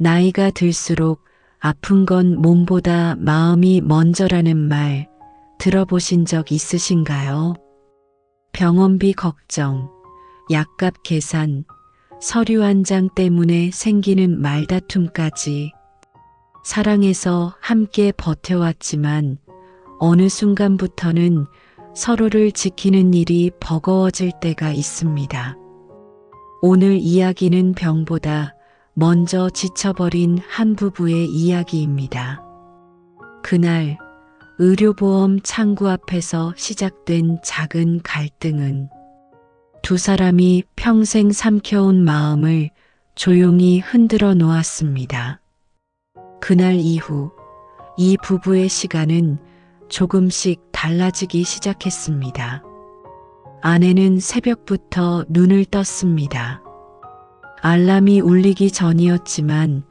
나이가 들수록 아픈 건 몸보다 마음이 먼저라는 말 들어보신 적 있으신가요? 병원비 걱정, 약값 계산, 서류 한 장 때문에 생기는 말다툼까지 사랑해서 함께 버텨왔지만 어느 순간부터는 서로를 지키는 일이 버거워질 때가 있습니다. 오늘 이야기는 병보다 먼저 지쳐버린 한 부부의 이야기입니다. 그날 의료보험 창구 앞에서 시작된 작은 갈등은 두 사람이 평생 삼켜온 마음을 조용히 흔들어 놓았습니다. 그날 이후 이 부부의 시간은 조금씩 달라지기 시작했습니다. 아내는 새벽부터 눈을 떴습니다. 알람이 울리기 전이었지만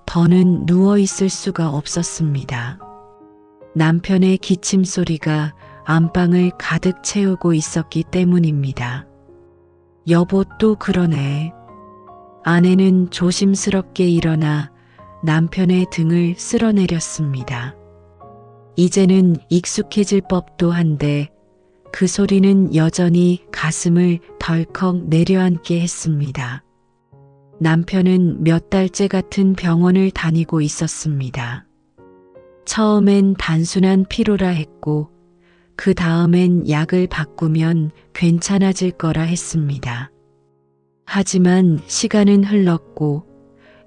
더는 누워 있을 수가 없었습니다. 남편의 기침 소리가 안방을 가득 채우고 있었기 때문입니다. 여보 또 그러네. 아내는 조심스럽게 일어나 남편의 등을 쓸어내렸습니다. 이제는 익숙해질 법도 한데 그 소리는 여전히 가슴을 덜컥 내려앉게 했습니다. 남편은 몇 달째 같은 병원을 다니고 있었습니다. 처음엔 단순한 피로라 했고 그 다음엔 약을 바꾸면 괜찮아질 거라 했습니다. 하지만 시간은 흘렀고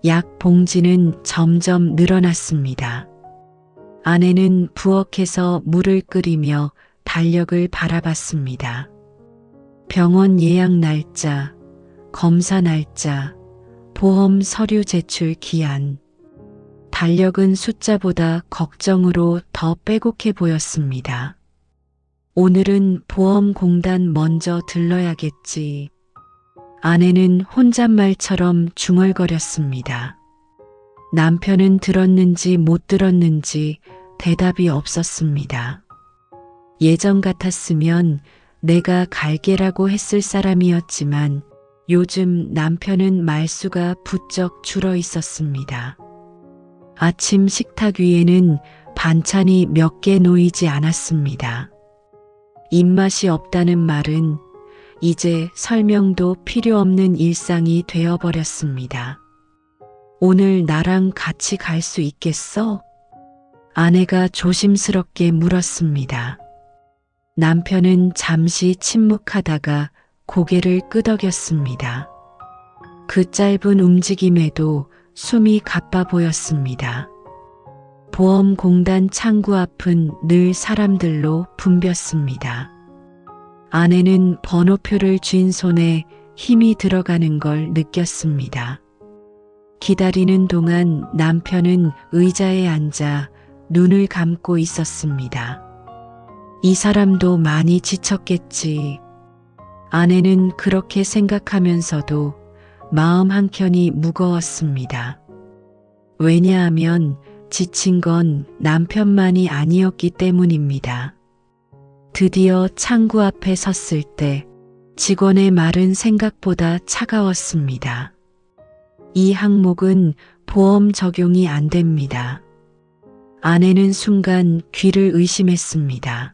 약 봉지는 점점 늘어났습니다. 아내는 부엌에서 물을 끓이며 달력을 바라봤습니다. 병원 예약 날짜, 검사 날짜, 보험 서류 제출 기한. 달력은 숫자보다 걱정으로 더 빼곡해 보였습니다. 오늘은 보험공단 먼저 들러야겠지. 아내는 혼잣말처럼 중얼거렸습니다. 남편은 들었는지 못 들었는지 대답이 없었습니다. 예전 같았으면 내가 갈게라고 했을 사람이었지만 요즘 남편은 말수가 부쩍 줄어 있었습니다. 아침 식탁 위에는 반찬이 몇 개 놓이지 않았습니다. 입맛이 없다는 말은 이제 설명도 필요 없는 일상이 되어버렸습니다. 오늘 나랑 같이 갈 수 있겠어? 아내가 조심스럽게 물었습니다. 남편은 잠시 침묵하다가 고개를 끄덕였습니다. 그 짧은 움직임에도 숨이 가빠 보였습니다. 보험공단 창구 앞은 늘 사람들로 붐볐습니다. 아내는 번호표를 쥔 손에 힘이 들어가는 걸 느꼈습니다. 기다리는 동안 남편은 의자에 앉아 눈을 감고 있었습니다. 이 사람도 많이 지쳤겠지. 아내는 그렇게 생각하면서도 마음 한켠이 무거웠습니다. 왜냐하면 지친 건 남편만이 아니었기 때문입니다. 드디어 창구 앞에 섰을 때 직원의 말은 생각보다 차가웠습니다. 이 항목은 보험 적용이 안 됩니다. 아내는 순간 귀를 의심했습니다.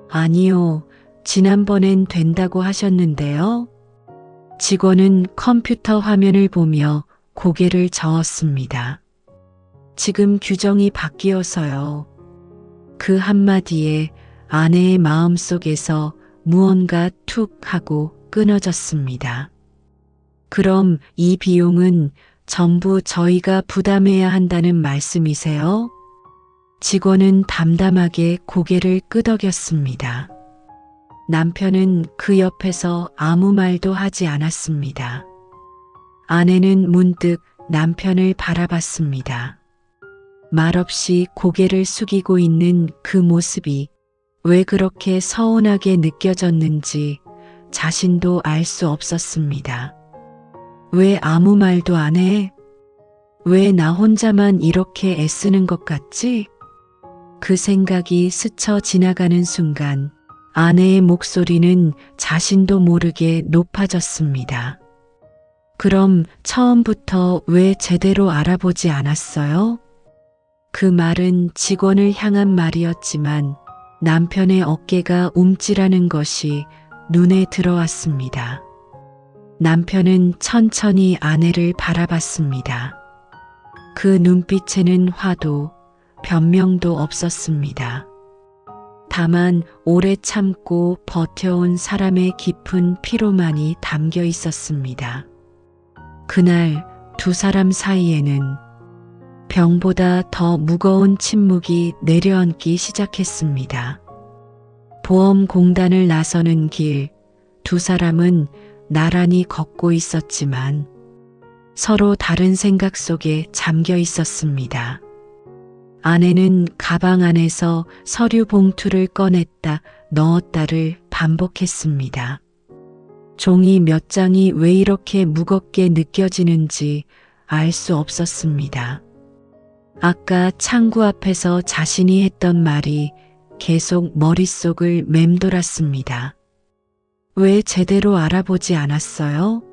아니요, 지난번엔 된다고 하셨는데요. 직원은 컴퓨터 화면을 보며 고개를 저었습니다. 지금 규정이 바뀌어서요. 그 한마디에 아내의 마음속에서 무언가 툭 하고 끊어졌습니다. 그럼 이 비용은 전부 저희가 부담해야 한다는 말씀이세요? 직원은 담담하게 고개를 끄덕였습니다. 남편은 그 옆에서 아무 말도 하지 않았습니다. 아내는 문득 남편을 바라봤습니다. 말없이 고개를 숙이고 있는 그 모습이 왜 그렇게 서운하게 느껴졌는지 자신도 알 수 없었습니다. 왜 아무 말도 안 해? 왜 나 혼자만 이렇게 애쓰는 것 같지? 그 생각이 스쳐 지나가는 순간 아내의 목소리는 자신도 모르게 높아졌습니다. 그럼 처음부터 왜 제대로 알아보지 않았어요? 그 말은 직원을 향한 말이었지만 남편의 어깨가 움찔하는 것이 눈에 들어왔습니다. 남편은 천천히 아내를 바라봤습니다. 그 눈빛에는 화도, 변명도 없었습니다. 다만 오래 참고 버텨온 사람의 깊은 피로만이 담겨 있었습니다. 그날 두 사람 사이에는 병보다 더 무거운 침묵이 내려앉기 시작했습니다. 보험공단을 나서는 길, 두 사람은 나란히 걷고 있었지만 서로 다른 생각 속에 잠겨 있었습니다. 아내는 가방 안에서 서류 봉투를 꺼냈다 넣었다를 반복했습니다. 종이 몇 장이 왜 이렇게 무겁게 느껴지는지 알 수 없었습니다. 아까 창구 앞에서 자신이 했던 말이 계속 머릿속을 맴돌았습니다. 왜 제대로 알아보지 않았어요?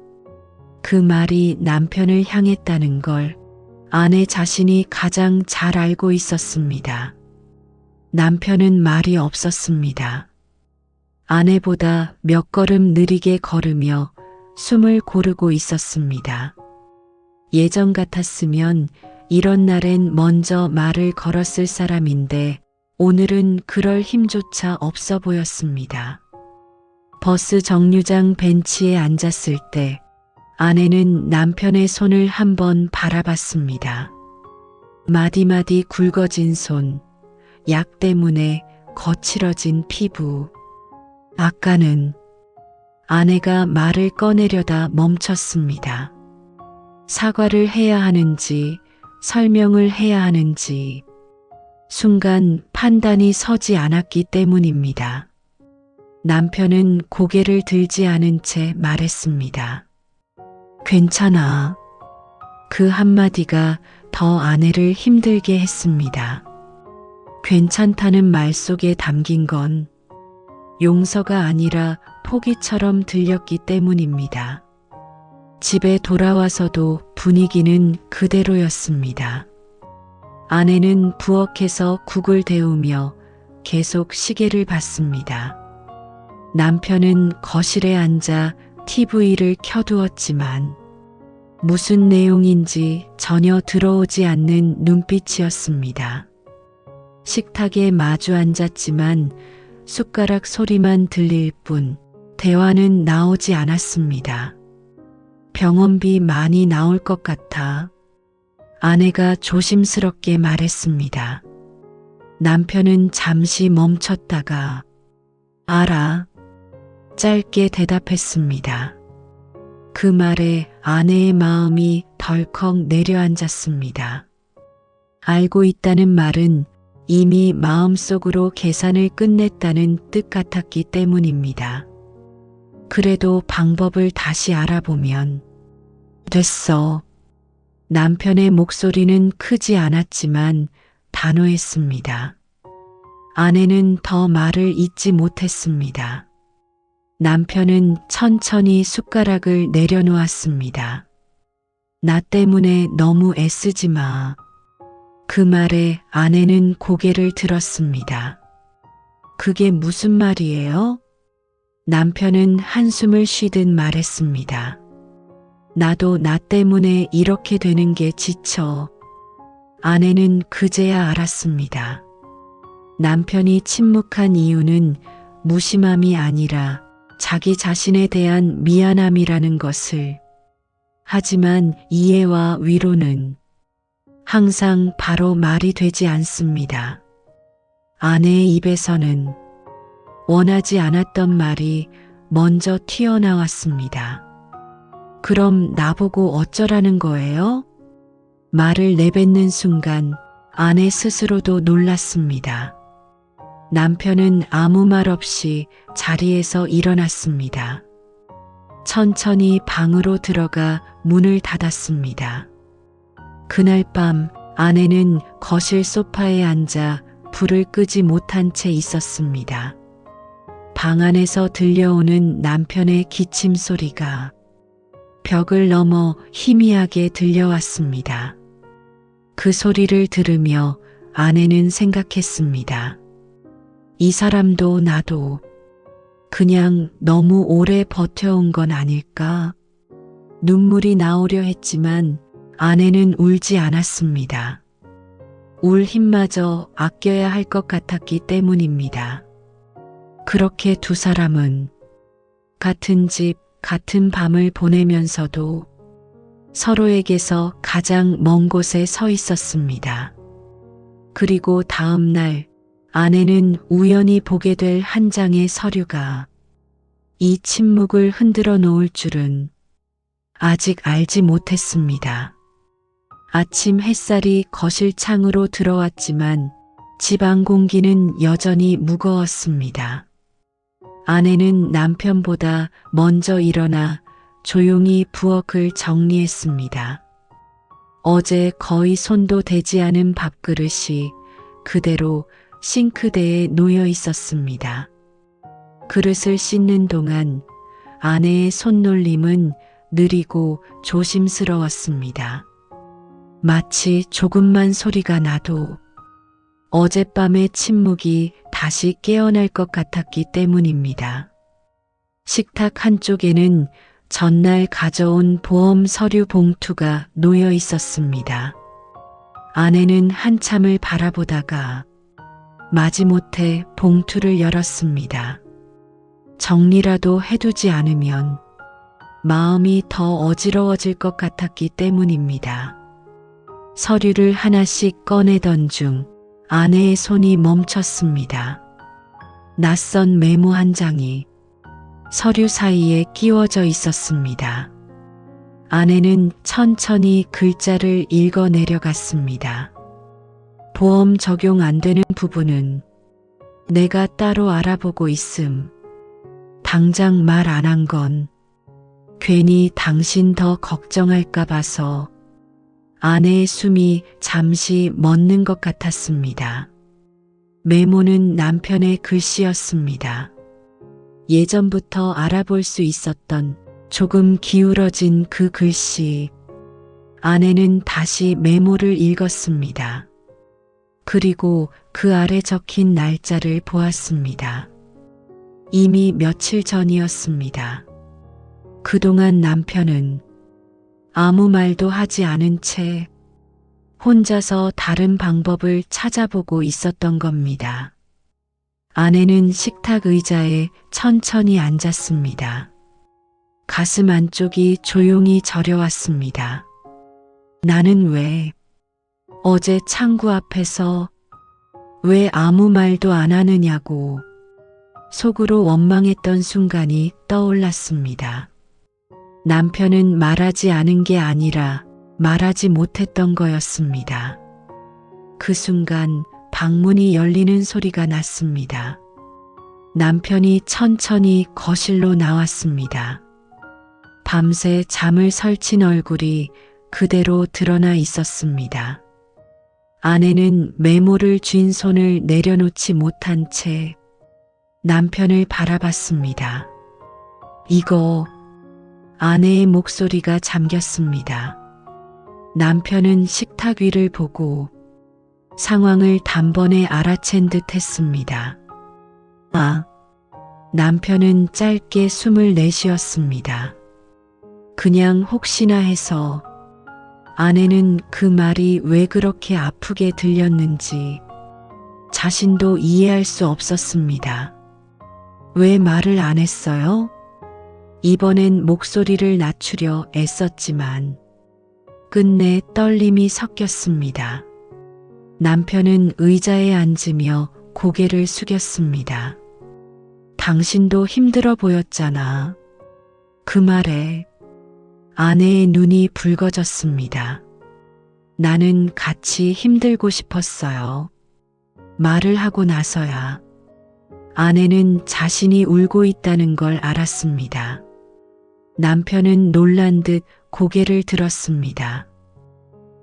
그 말이 남편을 향했다는 걸 아내 자신이 가장 잘 알고 있었습니다. 남편은 말이 없었습니다. 아내보다 몇 걸음 느리게 걸으며 숨을 고르고 있었습니다. 예전 같았으면 이런 날엔 먼저 말을 걸었을 사람인데 오늘은 그럴 힘조차 없어 보였습니다. 버스 정류장 벤치에 앉았을 때 아내는 남편의 손을 한번 바라봤습니다. 마디마디 굵어진 손, 약 때문에 거칠어진 피부. 아까는 아내가 말을 꺼내려다 멈췄습니다. 사과를 해야 하는지 설명을 해야 하는지 순간 판단이 서지 않았기 때문입니다. 남편은 고개를 들지 않은 채 말했습니다. 괜찮아. 그 한마디가 더 아내를 힘들게 했습니다. 괜찮다는 말 속에 담긴 건 용서가 아니라 포기처럼 들렸기 때문입니다. 집에 돌아와서도 분위기는 그대로였습니다. 아내는 부엌에서 국을 데우며 계속 시계를 봤습니다. 남편은 거실에 앉아 TV를 켜두었지만 무슨 내용인지 전혀 들어오지 않는 눈빛이었습니다. 식탁에 마주 앉았지만 숟가락 소리만 들릴 뿐 대화는 나오지 않았습니다. 병원비 많이 나올 것 같아. 아내가 조심스럽게 말했습니다. 남편은 잠시 멈췄다가 알아. 짧게 대답했습니다. 그 말에 아내의 마음이 덜컥 내려앉았습니다. 알고 있다는 말은 이미 마음속으로 계산을 끝냈다는 뜻 같았기 때문입니다. 그래도 방법을 다시 알아보면 됐어. 남편의 목소리는 크지 않았지만 단호했습니다. 아내는 더 말을 잇지 못했습니다. 남편은 천천히 숟가락을 내려놓았습니다. 나 때문에 너무 애쓰지 마. 그 말에 아내는 고개를 들었습니다. 그게 무슨 말이에요? 남편은 한숨을 쉬듯 말했습니다. 나도 나 때문에 이렇게 되는 게 지쳐. 아내는 그제야 알았습니다. 남편이 침묵한 이유는 무심함이 아니라 자기 자신에 대한 미안함이라는 것을. 하지만 이해와 위로는 항상 바로 말이 되지 않습니다. 아내의 입에서는 원하지 않았던 말이 먼저 튀어나왔습니다. 그럼 나보고 어쩌라는 거예요? 말을 내뱉는 순간 아내 스스로도 놀랐습니다. 남편은 아무 말 없이 자리에서 일어났습니다. 천천히 방으로 들어가 문을 닫았습니다. 그날 밤 아내는 거실 소파에 앉아 불을 끄지 못한 채 있었습니다. 방 안에서 들려오는 남편의 기침 소리가 벽을 넘어 희미하게 들려왔습니다. 그 소리를 들으며 아내는 생각했습니다. 이 사람도 나도 그냥 너무 오래 버텨온 건 아닐까? 눈물이 나오려 했지만 아내는 울지 않았습니다. 울 힘마저 아껴야 할 것 같았기 때문입니다. 그렇게 두 사람은 같은 집, 같은 밤을 보내면서도 서로에게서 가장 먼 곳에 서 있었습니다. 그리고 다음 날 아내는 우연히 보게 될 한 장의 서류가 이 침묵을 흔들어 놓을 줄은 아직 알지 못했습니다. 아침 햇살이 거실 창으로 들어왔지만 집 안 공기는 여전히 무거웠습니다. 아내는 남편보다 먼저 일어나 조용히 부엌을 정리했습니다. 어제 거의 손도 대지 않은 밥그릇이 그대로 싱크대에 놓여 있었습니다. 그릇을 씻는 동안 아내의 손놀림은 느리고 조심스러웠습니다. 마치 조금만 소리가 나도 어젯밤의 침묵이 다시 깨어날 것 같았기 때문입니다. 식탁 한쪽에는 전날 가져온 보험 서류 봉투가 놓여 있었습니다. 아내는 한참을 바라보다가 마지못해 봉투를 열었습니다. 정리라도 해두지 않으면 마음이 더 어지러워질 것 같았기 때문입니다. 서류를 하나씩 꺼내던 중 아내의 손이 멈췄습니다. 낯선 메모 한 장이 서류 사이에 끼워져 있었습니다. 아내는 천천히 글자를 읽어 내려갔습니다. 보험 적용 안 되는 부분은 내가 따로 알아보고 있음. 당장 말 안 한 건 괜히 당신 더 걱정할까 봐서. 아내의 숨이 잠시 멎는 것 같았습니다. 메모는 남편의 글씨였습니다. 예전부터 알아볼 수 있었던 조금 기울어진 그 글씨. 아내는 다시 메모를 읽었습니다. 그리고 그 아래 적힌 날짜를 보았습니다. 이미 며칠 전이었습니다. 그동안 남편은 아무 말도 하지 않은 채 혼자서 다른 방법을 찾아보고 있었던 겁니다. 아내는 식탁 의자에 천천히 앉았습니다. 가슴 안쪽이 조용히 저려왔습니다. 나는 왜 어제 창구 앞에서 왜 아무 말도 안 하느냐고 속으로 원망했던 순간이 떠올랐습니다. 남편은 말하지 않은 게 아니라 말하지 못했던 거였습니다. 그 순간 방문이 열리는 소리가 났습니다. 남편이 천천히 거실로 나왔습니다. 밤새 잠을 설친 얼굴이 그대로 드러나 있었습니다. 아내는 메모를 쥔 손을 내려놓지 못한 채 남편을 바라봤습니다. 이거. 아내의 목소리가 잠겼습니다. 남편은 식탁 위를 보고 상황을 단번에 알아챈 듯 했습니다. 남편은 짧게 숨을 내쉬었습니다. 그냥 혹시나 해서. 아내는 그 말이 왜 그렇게 아프게 들렸는지 자신도 이해할 수 없었습니다. 왜 말을 안 했어요? 이번엔 목소리를 낮추려 애썼지만 끝내 떨림이 섞였습니다. 남편은 의자에 앉으며 고개를 숙였습니다. 당신도 힘들어 보였잖아. 그 말에 아내의 눈이 붉어졌습니다. 나는 같이 힘들고 싶었어요. 말을 하고 나서야 아내는 자신이 울고 있다는 걸 알았습니다. 남편은 놀란 듯 고개를 들었습니다.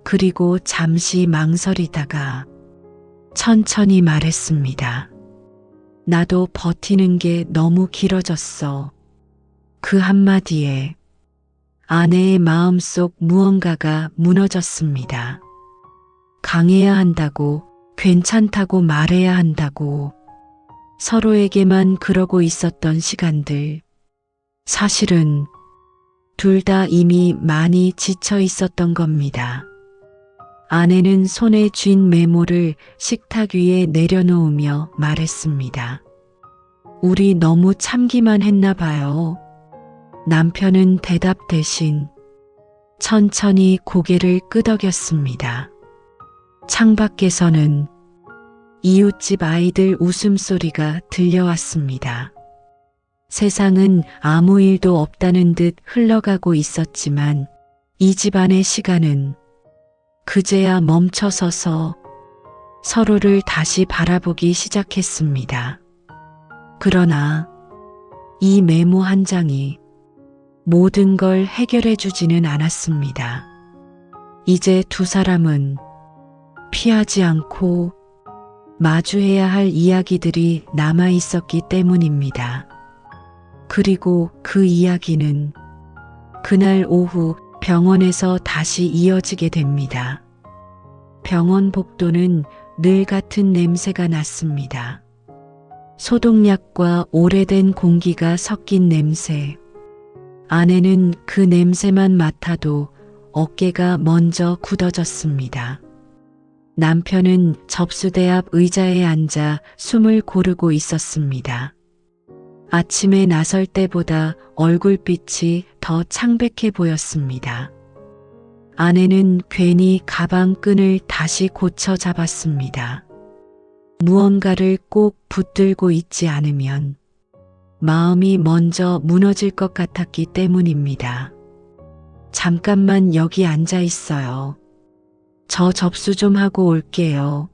그리고 잠시 망설이다가 천천히 말했습니다. 나도 버티는 게 너무 길어졌어. 그 한마디에 아내의 마음속 무언가가 무너졌습니다. 강해야 한다고, 괜찮다고 말해야 한다고, 서로에게만 그러고 있었던 시간들. 사실은 둘 다 이미 많이 지쳐 있었던 겁니다. 아내는 손에 쥔 메모를 식탁 위에 내려놓으며 말했습니다. 우리 너무 참기만 했나 봐요. 남편은 대답 대신 천천히 고개를 끄덕였습니다. 창밖에서는 이웃집 아이들 웃음소리가 들려왔습니다. 세상은 아무 일도 없다는 듯 흘러가고 있었지만 이 집안의 시간은 그제야 멈춰서서 서로를 다시 바라보기 시작했습니다. 그러나 이 메모 한 장이 모든 걸 해결해 주지는 않았습니다. 이제 두 사람은 피하지 않고 마주해야 할 이야기들이 남아 있었기 때문입니다. 그리고 그 이야기는 그날 오후 병원에서 다시 이어지게 됩니다. 병원 복도는 늘 같은 냄새가 났습니다. 소독약과 오래된 공기가 섞인 냄새. 아내는 그 냄새만 맡아도 어깨가 먼저 굳어졌습니다. 남편은 접수대 앞 의자에 앉아 숨을 고르고 있었습니다. 아침에 나설 때보다 얼굴빛이 더 창백해 보였습니다. 아내는 괜히 가방 끈을 다시 고쳐 잡았습니다. 무언가를 꼭 붙들고 있지 않으면 마음이 먼저 무너질 것 같았기 때문입니다. 잠깐만 여기 앉아 있어요. 저 접수 좀 하고 올게요.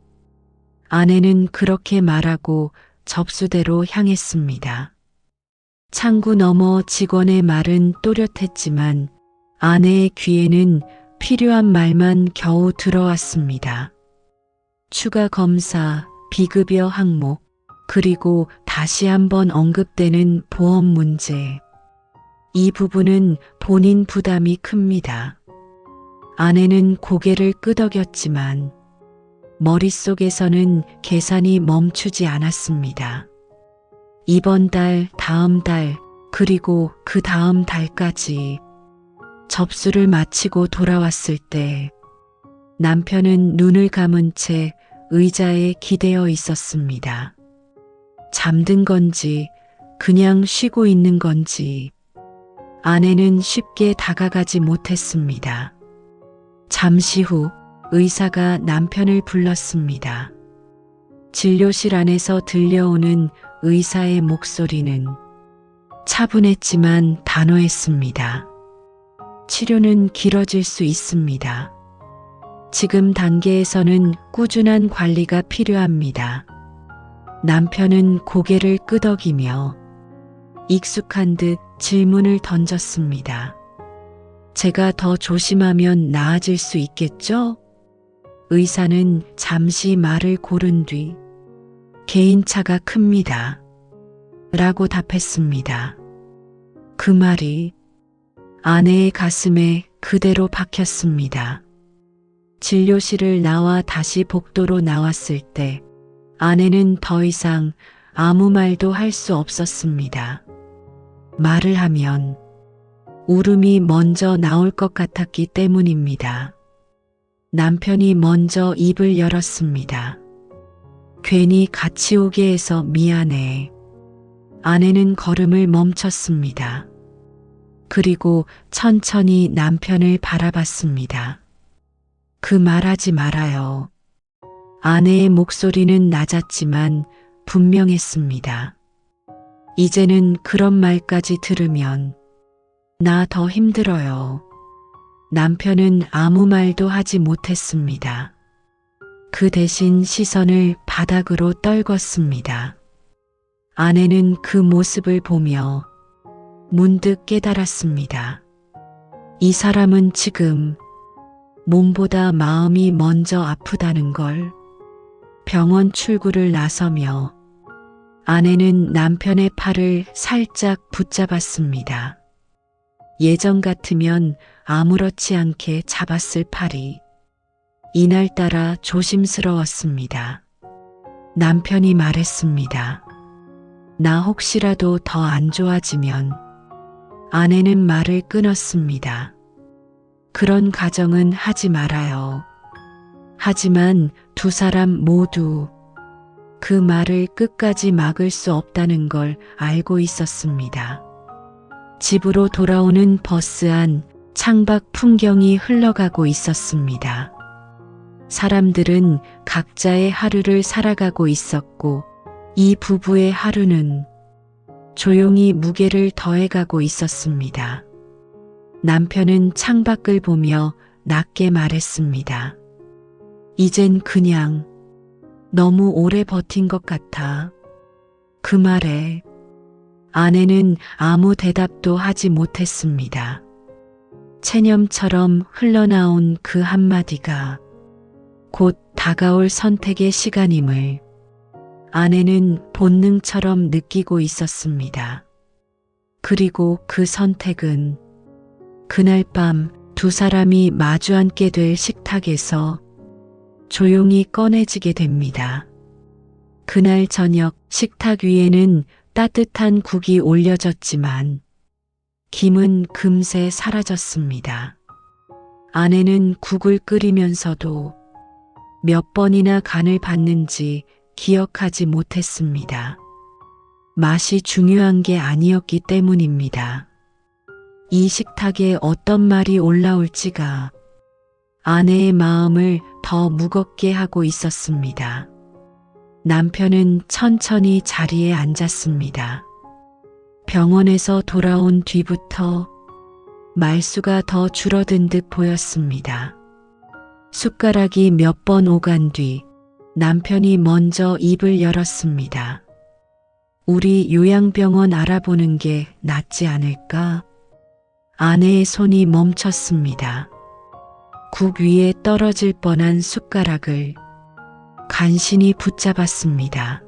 아내는 그렇게 말하고 접수대로 향했습니다. 창구 너머 직원의 말은 또렷했지만 아내의 귀에는 필요한 말만 겨우 들어왔습니다. 추가 검사, 비급여 항목, 그리고 다시 한번 언급되는 보험 문제. 이 부분은 본인 부담이 큽니다. 아내는 고개를 끄덕였지만 머릿속에서는 계산이 멈추지 않았습니다. 이번 달, 다음 달, 그리고 그 다음 달까지 접수를 마치고 돌아왔을 때 남편은 눈을 감은 채 의자에 기대어 있었습니다. 잠든 건지 그냥 쉬고 있는 건지 아내는 쉽게 다가가지 못했습니다. 잠시 후 의사가 남편을 불렀습니다. 진료실 안에서 들려오는 의사의 목소리는 차분했지만 단호했습니다. 치료는 길어질 수 있습니다. 지금 단계에서는 꾸준한 관리가 필요합니다. 남편은 고개를 끄덕이며 익숙한 듯 질문을 던졌습니다. 제가 더 조심하면 나아질 수 있겠죠? 의사는 잠시 말을 고른 뒤 개인차가 큽니다. 라고 답했습니다. 그 말이 아내의 가슴에 그대로 박혔습니다. 진료실을 나와 다시 복도로 나왔을 때 아내는 더 이상 아무 말도 할 수 없었습니다. 말을 하면 울음이 먼저 나올 것 같았기 때문입니다. 남편이 먼저 입을 열었습니다. 괜히 같이 오게 해서 미안해. 아내는 걸음을 멈췄습니다. 그리고 천천히 남편을 바라봤습니다. 그 말하지 말아요. 아내의 목소리는 낮았지만 분명했습니다. 이제는 그런 말까지 들으면 나 더 힘들어요. 남편은 아무 말도 하지 못했습니다. 그 대신 시선을 바닥으로 떨궜습니다. 아내는 그 모습을 보며 문득 깨달았습니다. 이 사람은 지금 몸보다 마음이 먼저 아프다는 걸. 병원 출구를 나서며 아내는 남편의 팔을 살짝 붙잡았습니다. 예전 같으면 아무렇지 않게 잡았을 팔이 이날따라 조심스러웠습니다. 남편이 말했습니다. 나 혹시라도 더 안 좋아지면. 아내는 말을 끊었습니다. 그런 가정은 하지 말아요. 하지만 두 사람 모두 그 말을 끝까지 막을 수 없다는 걸 알고 있었습니다. 집으로 돌아오는 버스 안 창밖 풍경이 흘러가고 있었습니다. 사람들은 각자의 하루를 살아가고 있었고 이 부부의 하루는 조용히 무게를 더해가고 있었습니다. 남편은 창밖을 보며 낮게 말했습니다. 이젠 그냥 너무 오래 버틴 것 같아. 그 말에 아내는 아무 대답도 하지 못했습니다. 체념처럼 흘러나온 그 한마디가 곧 다가올 선택의 시간임을 아내는 본능처럼 느끼고 있었습니다. 그리고 그 선택은 그날 밤 두 사람이 마주 앉게 될 식탁에서 조용히 꺼내지게 됩니다. 그날 저녁 식탁 위에는 따뜻한 국이 올려졌지만 김은 금세 사라졌습니다. 아내는 국을 끓이면서도 몇 번이나 간을 봤는지 기억하지 못했습니다. 맛이 중요한 게 아니었기 때문입니다. 이 식탁에 어떤 말이 올라올지가 아내의 마음을 더 무겁게 하고 있었습니다. 남편은 천천히 자리에 앉았습니다. 병원에서 돌아온 뒤부터 말수가 더 줄어든 듯 보였습니다. 숟가락이 몇 번 오간 뒤 남편이 먼저 입을 열었습니다. 우리 요양병원 알아보는 게 낫지 않을까? 아내의 손이 멈췄습니다. 국 위에 떨어질 뻔한 숟가락을 간신히 붙잡았습니다.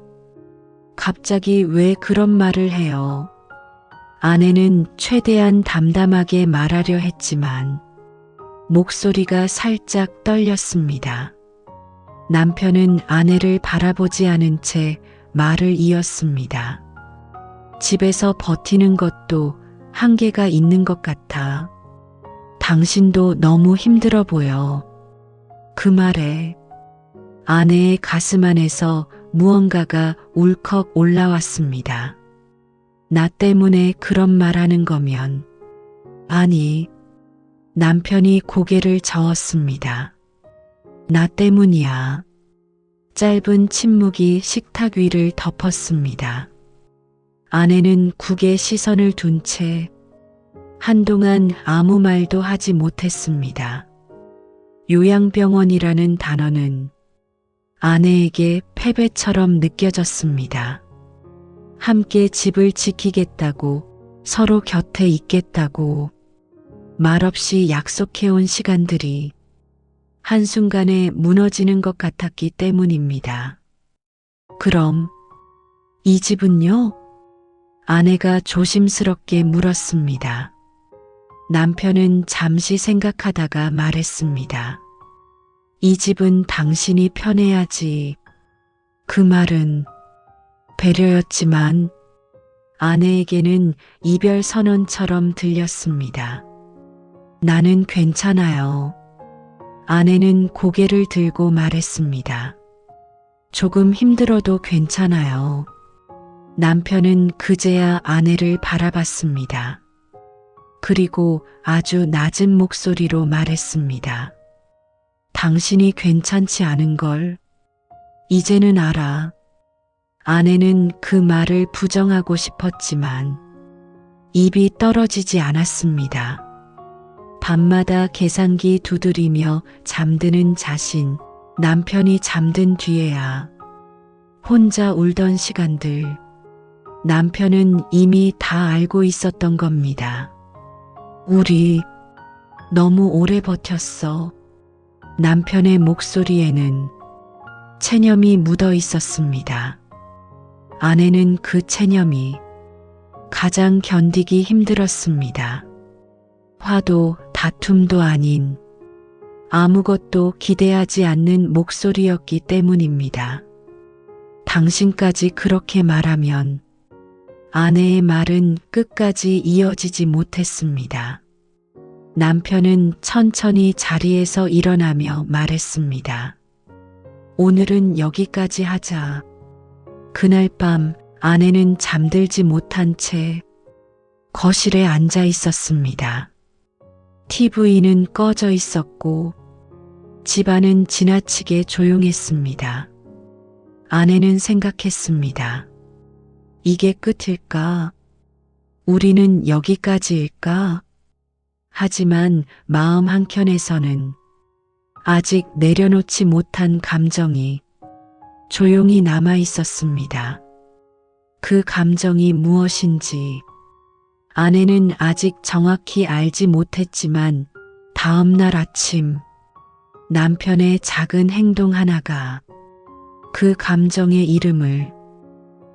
갑자기 왜 그런 말을 해요? 아내는 최대한 담담하게 말하려 했지만 목소리가 살짝 떨렸습니다. 남편은 아내를 바라보지 않은 채 말을 이었습니다. 집에서 버티는 것도 한계가 있는 것 같아. 당신도 너무 힘들어 보여. 그 말에 아내의 가슴 안에서 무언가가 울컥 올라왔습니다. 나 때문에 그런 말하는 거면. 아니, 남편이 고개를 저었습니다. 나 때문이야. 짧은 침묵이 식탁 위를 덮었습니다. 아내는 국에 시선을 둔 채 한동안 아무 말도 하지 못했습니다. 요양병원이라는 단어는 아내에게 패배처럼 느껴졌습니다. 함께 집을 지키겠다고, 서로 곁에 있겠다고 말없이 약속해온 시간들이 한순간에 무너지는 것 같았기 때문입니다. 그럼 이 집은요? 아내가 조심스럽게 물었습니다. 남편은 잠시 생각하다가 말했습니다. 이 집은 당신이 편해야지. 그 말은 배려였지만 아내에게는 이별 선언처럼 들렸습니다. 나는 괜찮아요. 아내는 고개를 들고 말했습니다. 조금 힘들어도 괜찮아요. 남편은 그제야 아내를 바라봤습니다. 그리고 아주 낮은 목소리로 말했습니다. 당신이 괜찮지 않은 걸 이제는 알아. 아내는 그 말을 부정하고 싶었지만 입이 떨어지지 않았습니다. 밤마다 계산기 두드리며 잠드는 자신, 남편이 잠든 뒤에야 혼자 울던 시간들, 남편은 이미 다 알고 있었던 겁니다. 우리 너무 오래 버텼어. 남편의 목소리에는 체념이 묻어 있었습니다. 아내는 그 체념이 가장 견디기 힘들었습니다. 화도 다툼도 아닌 아무것도 기대하지 않는 목소리였기 때문입니다. 당신까지 그렇게 말하면 아내의 말은 끝까지 이어지지 못했습니다. 남편은 천천히 자리에서 일어나며 말했습니다. 오늘은 여기까지 하자. 그날 밤 아내는 잠들지 못한 채 거실에 앉아 있었습니다. TV는 꺼져 있었고 집안은 지나치게 조용했습니다. 아내는 생각했습니다. 이게 끝일까? 우리는 여기까지일까? 하지만 마음 한켠에서는 아직 내려놓지 못한 감정이 조용히 남아 있었습니다. 그 감정이 무엇인지 아내는 아직 정확히 알지 못했지만 다음 날 아침 남편의 작은 행동 하나가 그 감정의 이름을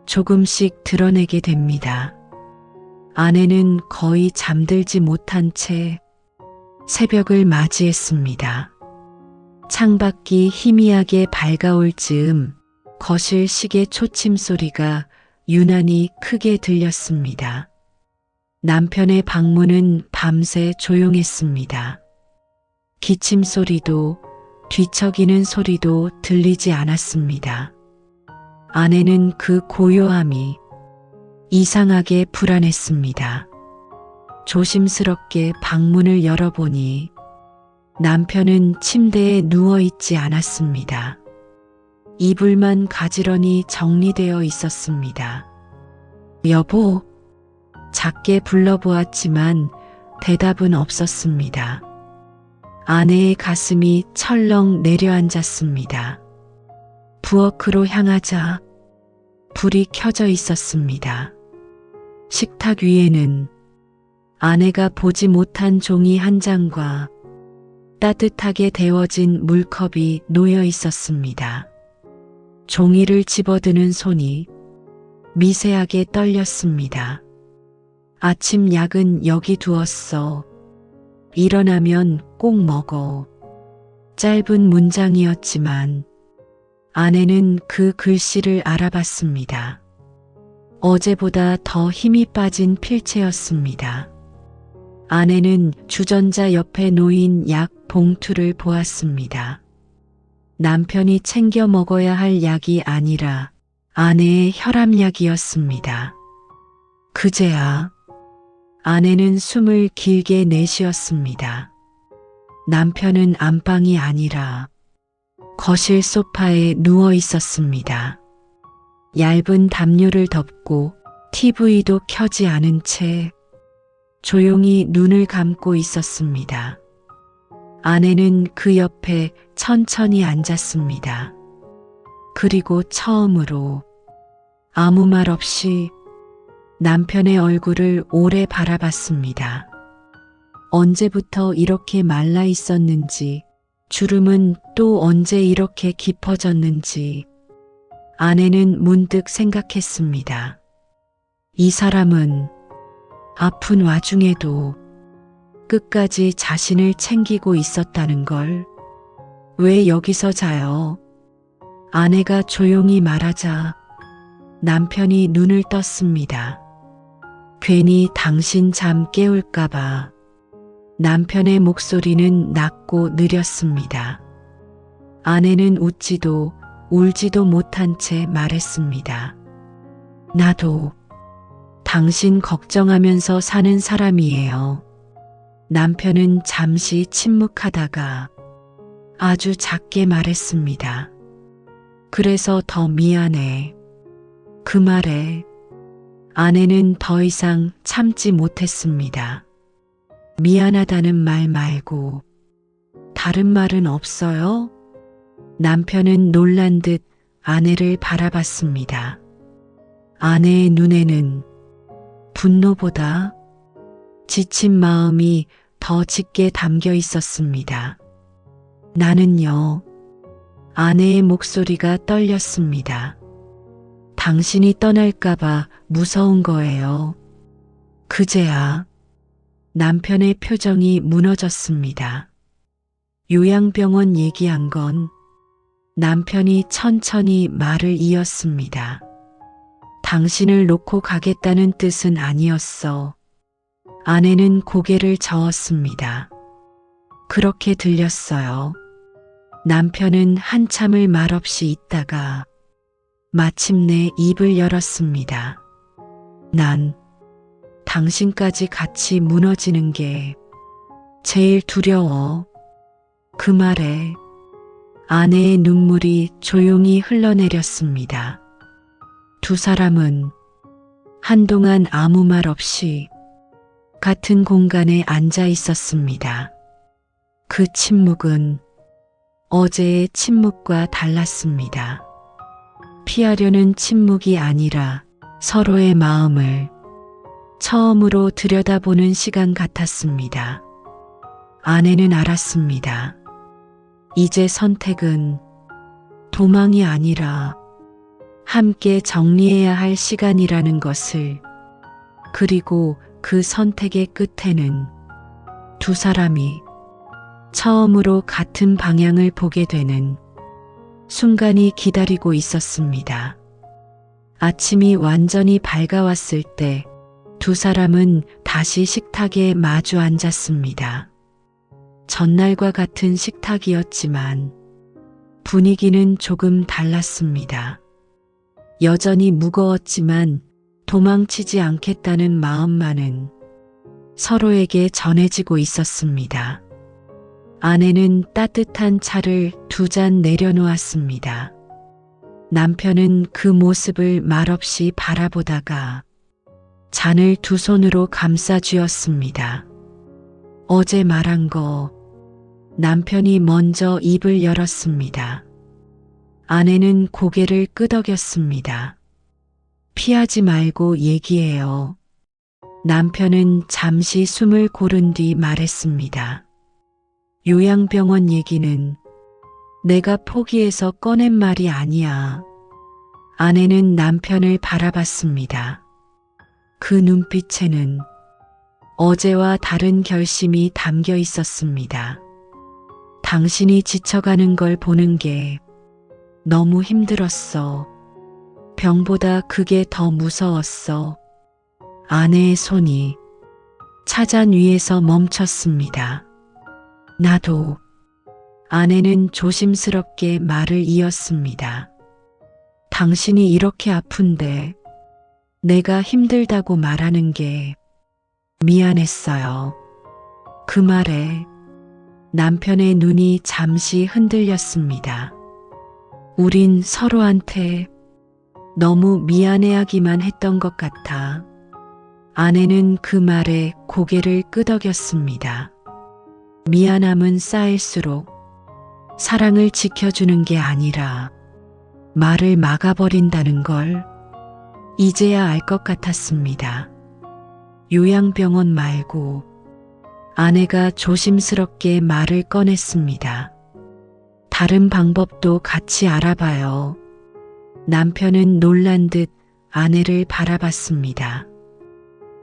조금씩 드러내게 됩니다. 아내는 거의 잠들지 못한 채 새벽을 맞이했습니다. 창밖이 희미하게 밝아올 즈음 거실 시계 초침 소리가 유난히 크게 들렸습니다. 남편의 방문은 밤새 조용했습니다. 기침 소리도 뒤척이는 소리도 들리지 않았습니다. 아내는 그 고요함이 이상하게 불안했습니다. 조심스럽게 방문을 열어보니 남편은 침대에 누워있지 않았습니다. 이불만 가지런히 정리되어 있었습니다. 여보, 작게 불러보았지만 대답은 없었습니다. 아내의 가슴이 철렁 내려앉았습니다. 부엌으로 향하자 불이 켜져 있었습니다. 식탁 위에는 아내가 보지 못한 종이 한 장과 따뜻하게 데워진 물컵이 놓여 있었습니다. 종이를 집어드는 손이 미세하게 떨렸습니다. 아침 약은 여기 두었어. 일어나면 꼭 먹어. 짧은 문장이었지만 아내는 그 글씨를 알아봤습니다. 어제보다 더 힘이 빠진 필체였습니다. 아내는 주전자 옆에 놓인 약 봉투를 보았습니다. 남편이 챙겨 먹어야 할 약이 아니라 아내의 혈압약이었습니다. 그제야 아내는 숨을 길게 내쉬었습니다. 남편은 안방이 아니라 거실 소파에 누워 있었습니다. 얇은 담요를 덮고 TV도 켜지 않은 채 조용히 눈을 감고 있었습니다. 아내는 그 옆에 천천히 앉았습니다. 그리고 처음으로 아무 말 없이 남편의 얼굴을 오래 바라봤습니다. 언제부터 이렇게 말라 있었는지, 주름은 또 언제 이렇게 깊어졌는지 아내는 문득 생각했습니다. 이 사람은 아픈 와중에도 끝까지 자신을 챙기고 있었다는 걸. 왜 여기서 자요? 아내가 조용히 말하자 남편이 눈을 떴습니다. 괜히 당신 잠 깨울까봐. 남편의 목소리는 낮고 느렸습니다. 아내는 웃지도 울지도 못한 채 말했습니다. 나도 당신 걱정하면서 사는 사람이에요. 남편은 잠시 침묵하다가 아주 작게 말했습니다. 그래서 더 미안해. 그 말에 아내는 더 이상 참지 못했습니다. 미안하다는 말 말고 다른 말은 없어요? 남편은 놀란 듯 아내를 바라봤습니다. 아내의 눈에는 분노보다 지친 마음이 더 짙게 담겨 있었습니다. 나는요. 아내의 목소리가 떨렸습니다. 당신이 떠날까봐 무서운 거예요. 그제야 남편의 표정이 무너졌습니다. 요양병원 얘기한 건 남편이 천천히 말을 이었습니다. 당신을 놓고 가겠다는 뜻은 아니었어. 아내는 고개를 저었습니다. 그렇게 들렸어요. 남편은 한참을 말없이 있다가 마침내 입을 열었습니다. 난 당신까지 같이 무너지는 게 제일 두려워. 그 말에 아내의 눈물이 조용히 흘러내렸습니다. 두 사람은 한동안 아무 말 없이 같은 공간에 앉아 있었습니다. 그 침묵은 어제의 침묵과 달랐습니다. 피하려는 침묵이 아니라 서로의 마음을 처음으로 들여다보는 시간 같았습니다. 아내는 알았습니다. 이제 선택은 도망이 아니라 함께 정리해야 할 시간이라는 것을, 그리고 그 선택의 끝에는 두 사람이 처음으로 같은 방향을 보게 되는 순간이 기다리고 있었습니다. 아침이 완전히 밝아왔을 때 두 사람은 다시 식탁에 마주 앉았습니다. 전날과 같은 식탁이었지만 분위기는 조금 달랐습니다. 여전히 무거웠지만 도망치지 않겠다는 마음만은 서로에게 전해지고 있었습니다. 아내는 따뜻한 차를 2잔 내려놓았습니다. 남편은 그 모습을 말없이 바라보다가 잔을 두 손으로 감싸 쥐었습니다. 어제 말한 거. 남편이 먼저 입을 열었습니다. 아내는 고개를 끄덕였습니다. 피하지 말고 얘기해요. 남편은 잠시 숨을 고른 뒤 말했습니다. 요양병원 얘기는 내가 포기해서 꺼낸 말이 아니야. 아내는 남편을 바라봤습니다. 그 눈빛에는 어제와 다른 결심이 담겨 있었습니다. 당신이 지쳐가는 걸 보는 게 너무 힘들었어. 병보다 그게 더 무서웠어. 아내의 손이 차잔 위에서 멈췄습니다. 나도. 아내는 조심스럽게 말을 이었습니다. 당신이 이렇게 아픈데 내가 힘들다고 말하는 게 미안했어요. 그 말에 남편의 눈이 잠시 흔들렸습니다. 우린 서로한테 너무 미안해하기만 했던 것 같아. 아내는 그 말에 고개를 끄덕였습니다. 미안함은 쌓일수록 사랑을 지켜주는 게 아니라 말을 막아버린다는 걸 이제야 알 것 같았습니다. 요양병원 말고. 아내가 조심스럽게 말을 꺼냈습니다. 다른 방법도 같이 알아봐요. 남편은 놀란 듯 아내를 바라봤습니다.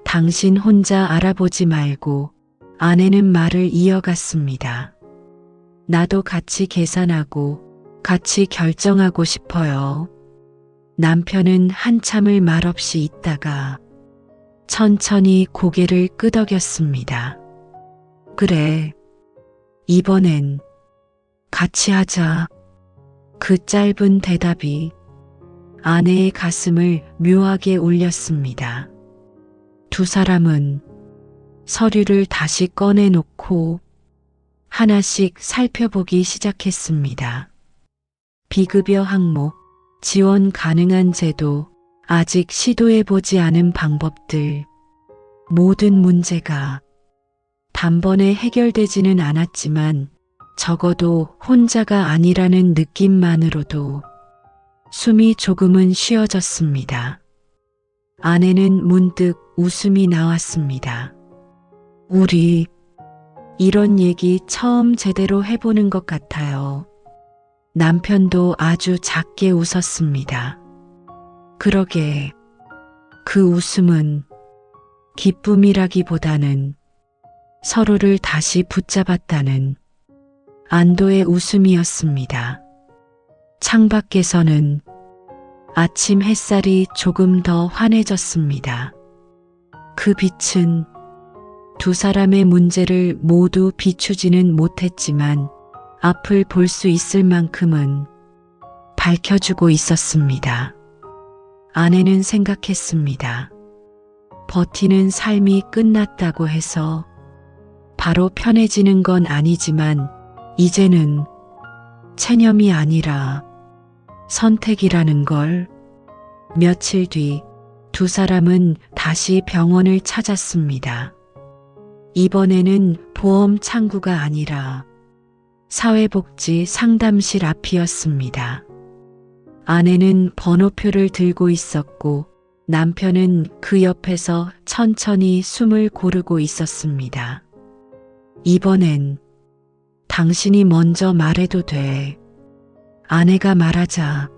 당신 혼자 알아보지 말고. 아내는 말을 이어갔습니다. 나도 같이 계산하고 같이 결정하고 싶어요. 남편은 한참을 말없이 있다가 천천히 고개를 끄덕였습니다. 그래, 이번엔 같이 하자. 그 짧은 대답이 아내의 가슴을 묘하게 울렸습니다. 두 사람은 서류를 다시 꺼내놓고 하나씩 살펴보기 시작했습니다. 비급여 항목, 지원 가능한 제도, 아직 시도해보지 않은 방법들. 모든 문제가 단번에 해결되지는 않았지만 적어도 혼자가 아니라는 느낌만으로도 숨이 조금은 쉬어졌습니다. 아내는 문득 웃음이 나왔습니다. 우리 이런 얘기 처음 제대로 해보는 것 같아요. 남편도 아주 작게 웃었습니다. 그러게, 그 웃음은 기쁨이라기보다는 서로를 다시 붙잡았다는 안도의 웃음이었습니다. 창밖에서는 아침 햇살이 조금 더 환해졌습니다. 그 빛은 두 사람의 문제를 모두 비추지는 못했지만 앞을 볼 수 있을 만큼은 밝혀주고 있었습니다. 아내는 생각했습니다. 버티는 삶이 끝났다고 해서 바로 편해지는 건 아니지만 이제는 체념이 아니라 선택이라는 걸. 며칠 뒤 두 사람은 다시 병원을 찾았습니다. 이번에는 보험 창구가 아니라 사회복지 상담실 앞이었습니다. 아내는 번호표를 들고 있었고 남편은 그 옆에서 천천히 숨을 고르고 있었습니다. 이번엔 당신이 먼저 말해도 돼. 아내가 말하자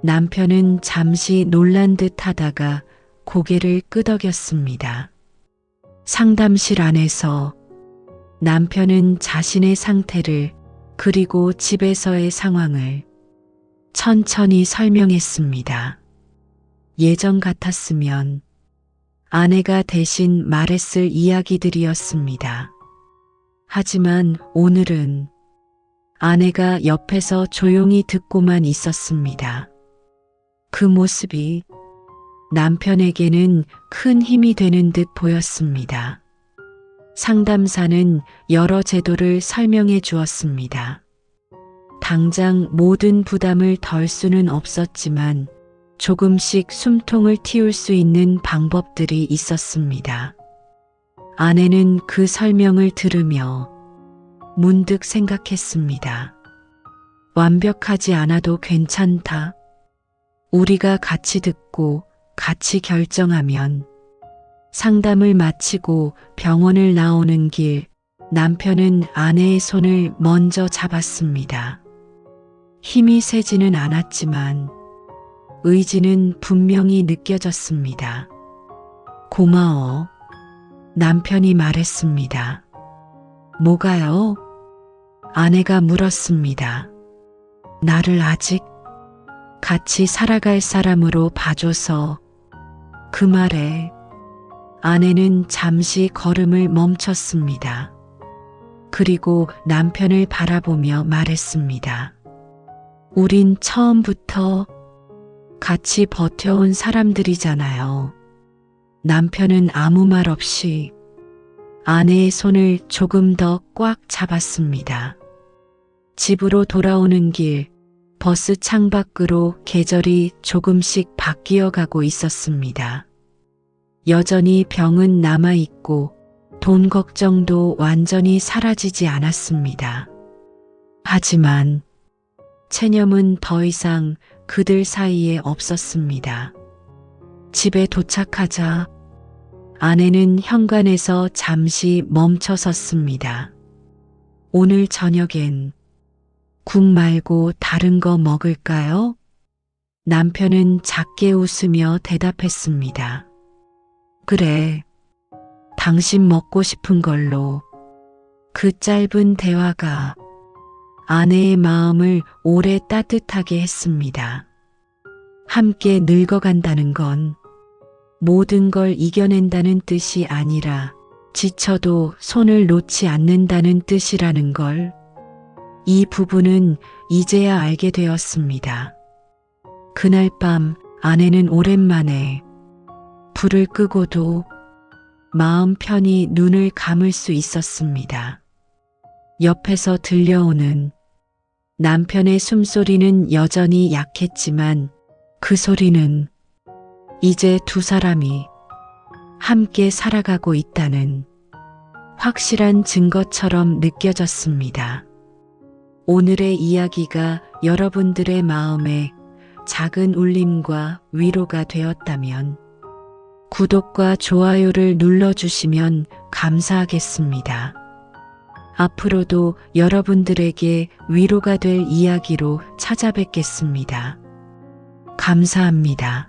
남편은 잠시 놀란 듯 하다가 고개를 끄덕였습니다. 상담실 안에서 남편은 자신의 상태를 그리고 집에서의 상황을 천천히 설명했습니다. 예전 같았으면 아내가 대신 말했을 이야기들이었습니다. 하지만 오늘은 아내가 옆에서 조용히 듣고만 있었습니다. 그 모습이 남편에게는 큰 힘이 되는 듯 보였습니다. 상담사는 여러 제도를 설명해 주었습니다. 당장 모든 부담을 덜 수는 없었지만 조금씩 숨통을 틔울 수 있는 방법들이 있었습니다. 아내는 그 설명을 들으며 문득 생각했습니다. 완벽하지 않아도 괜찮다. 우리가 같이 듣고 같이 결정하면. 상담을 마치고 병원을 나오는 길, 남편은 아내의 손을 먼저 잡았습니다. 힘이 세지는 않았지만 의지는 분명히 느껴졌습니다. 고마워. 남편이 말했습니다. 뭐가요? 아내가 물었습니다. 나를 아직 같이 살아갈 사람으로 봐줘서. 그 말에 아내는 잠시 걸음을 멈췄습니다. 그리고 남편을 바라보며 말했습니다. 우린 처음부터 같이 버텨온 사람들이잖아요. 남편은 아무 말 없이 아내의 손을 조금 더 꽉 잡았습니다. 집으로 돌아오는 길, 버스 창밖으로 계절이 조금씩 바뀌어 가고 있었습니다. 여전히 병은 남아있고 돈 걱정도 완전히 사라지지 않았습니다. 하지만 체념은 더 이상 그들 사이에 없었습니다. 집에 도착하자 아내는 현관에서 잠시 멈춰 섰습니다. 오늘 저녁엔 국 말고 다른 거 먹을까요? 남편은 작게 웃으며 대답했습니다. 그래, 당신 먹고 싶은 걸로. 그 짧은 대화가 아내의 마음을 오래 따뜻하게 했습니다. 함께 늙어간다는 건 모든 걸 이겨낸다는 뜻이 아니라 지쳐도 손을 놓지 않는다는 뜻이라는 걸, 이 부부는 이제야 알게 되었습니다. 그날 밤 아내는 오랜만에 불을 끄고도 마음 편히 눈을 감을 수 있었습니다. 옆에서 들려오는 남편의 숨소리는 여전히 약했지만 그 소리는 이제 두 사람이 함께 살아가고 있다는 확실한 증거처럼 느껴졌습니다. 오늘의 이야기가 여러분들의 마음에 작은 울림과 위로가 되었다면 구독과 좋아요를 눌러주시면 감사하겠습니다. 앞으로도 여러분들에게 위로가 될 이야기로 찾아뵙겠습니다. 감사합니다.